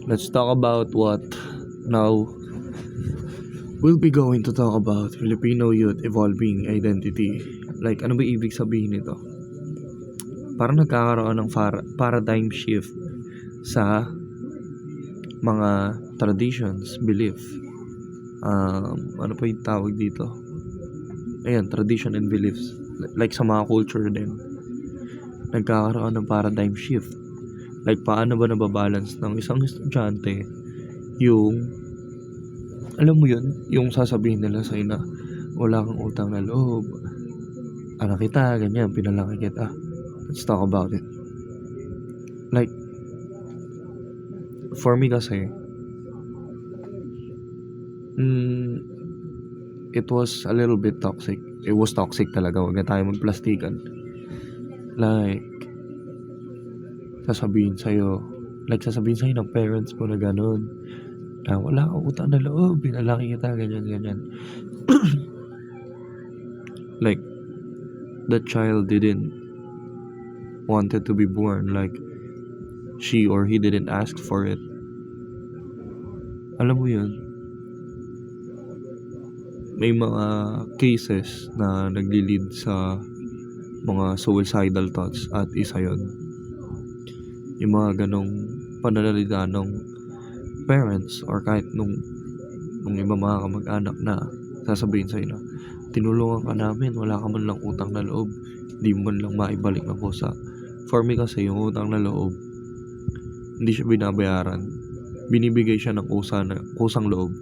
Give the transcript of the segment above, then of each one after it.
Let's talk about what now we'll be going to talk about Filipino youth evolving identity. Like, ano ba ibig sabihin nito? Parang nagkakaroon ng paradigm shift sa mga traditions, belief. Ano pa yung tawag dito? Ayan, tradition and beliefs. Like sa mga culture din. Nagkakaroon ng paradigm shift. Like, paano ba nababalance ng isang estudyante yung, alam mo yun, yung sasabihin nila sa'yo na wala kang utang na loob, anak kita, ganyan, pinalaki kita. Let's talk about it. Like, for me kasi, it was a little bit toxic. It was toxic talaga, huwag na tayo magplastikan. Like, sasabihin sa'yo ng parents mo na ganun, na wala kang utang na loob, pinalaki kita, ganyan. Like, the child didn't wanted to be born. Like, she or he didn't ask for it. Alam mo yun, may mga cases na nagli-lead sa mga suicidal thoughts at isa yun. Yung mga ganong pananalita ng parents or kahit nung iba mga kamag-anak na sasabihin sa'yo na tinulungan ka namin, wala ka man lang utang na loob, di mo man lang maibalik ng kusa. For me kasi yung utang na loob, hindi siya binabayaran, binibigay siya ng kusang loob.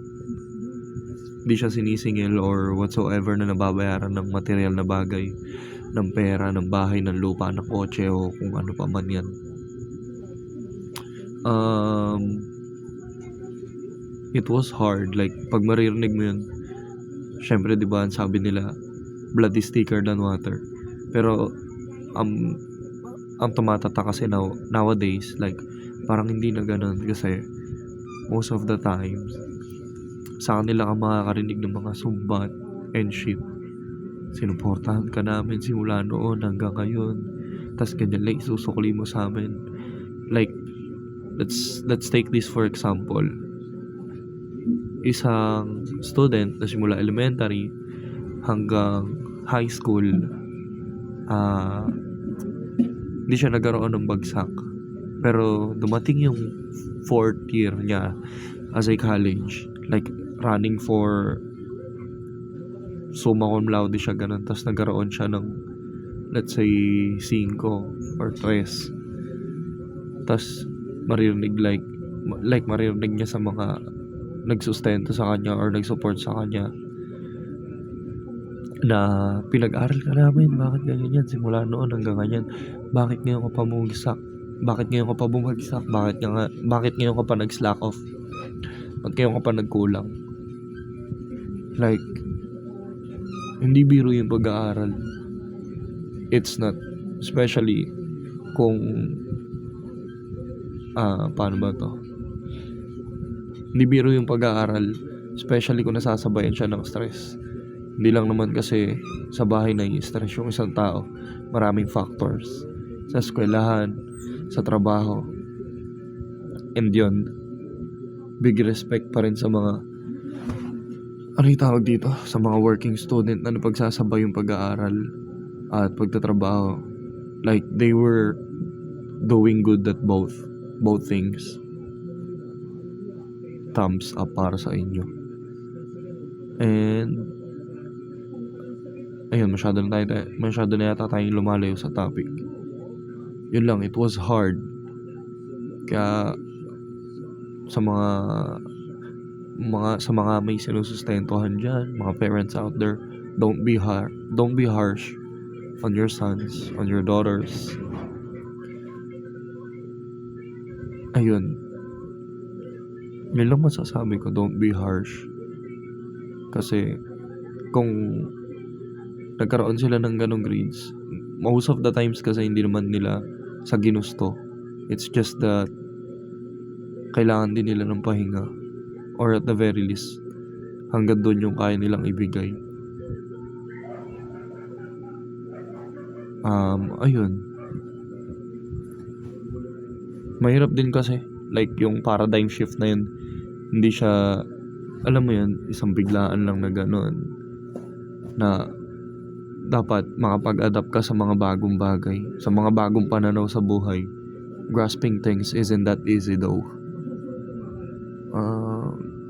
Hindi siya sinisingil or whatsoever na nababayaran ng material na bagay, ng pera, ng bahay, ng lupa, ng kotse o kung ano pa man yan. It was hard. Like, pag maririnig mo yun, syempre diba ang sabi nila, blood is thicker than water. Pero ang tumatata kasi nowadays, like, parang hindi na ganun kasi most of the times sa kanila ka makakarinig ng mga sumbat and shit. Sinuportahan ka namin simula noon hanggang ngayon, tas ganyan lang isusukli mo sa amin. Like, let's take this for example. Isang student na simula elementary hanggang high school, hindi siya nagkaroon ng bagsak, pero dumating yung 4th year niya as a college, like running for summa cum laude siya, ganun, tas nagkaroon siya ng let's say 5 or 3, tas maririnig maririnig niya sa mga nagsustento sa kanya or nagsupport sa kanya na pinag-aral ka namin, bakit ganyan yan simula noon hanggang ganyan, bakit ngayon ka pa bumagsak, bakit ngayon ka pa nag-slack off, bakit ngayon ka pa nagkulang. Like, hindi biro yung pag-aaral. It's not, especially kung paano ba to, hindi biro yung pag-aaral, especially kung nasasabayan siya ng stress. Hindi lang naman kasi sa bahay na i-stress yung isang tao, maraming factors, sa eskwelahan, sa trabaho, and yun, big respect pa rin sa mga sa mga working student na napagsasabay yung pag-aaral at pagtatrabaho. Like, they were doing good at both things. Thumbs up para sa inyo. And ayun, masyado na yata tayong lumalayo sa topic. Yun lang, it was hard. Kaya sa mga may sinusustentuhan dyan, mga parents out there, don't be harsh on your sons, on your daughters. Ayun, yun lang masasabi ko, don't be harsh. Kasi kung nagkaroon sila ng ganong grades, most of the times kasi hindi naman nila sa ginusto. It's just that kailangan din nila ng pahinga, or at the very least hanggang doon yung kaya nilang ibigay. Ayun, mahirap din kasi Like yung paradigm shift na yun, hindi siya, alam mo yun, isang biglaan lang na gano'n, na dapat makapag-adapt ka sa mga bagong bagay, sa mga bagong pananaw sa buhay. Grasping things isn't that easy though.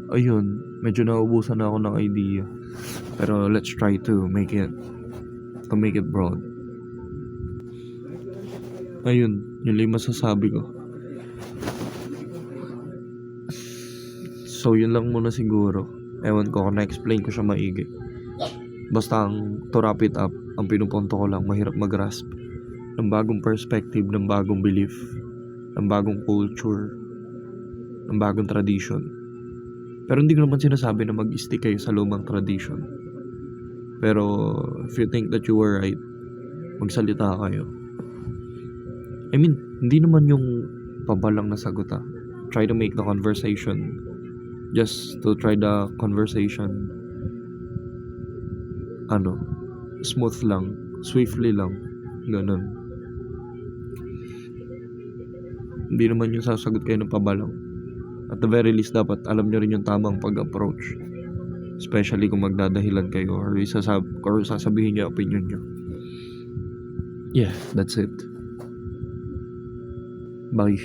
Ayun, medyo naubusan na ako ng idea. Pero let's try to make it broad. Ayun, yun lang yung masasabi ko. So yun lang muna siguro. Ewan ko kung na-explain ko siya maigi. Basta to wrap it up, ang pinupunto ko lang, mahirap mag-grasp ng bagong perspective, ng bagong belief, ng bagong culture, ng bagong tradition. Pero hindi ko naman sinasabi na mag-stick kayo sa lumang tradition. Pero if you think that you were right, magsalita kayo. I mean, hindi naman yung pabalang na sagot ha. Try to make the conversation, just to try the conversation, smooth lang, swiftly lang, ganun. Hindi naman yung sasagot kayo ng pabalang. At the very least, dapat alam nyo rin yung tamang pag-approach. Especially kung magdadahilan kayo or sasabihin nyo yung opinion nyo. Yeah, that's it. Bye.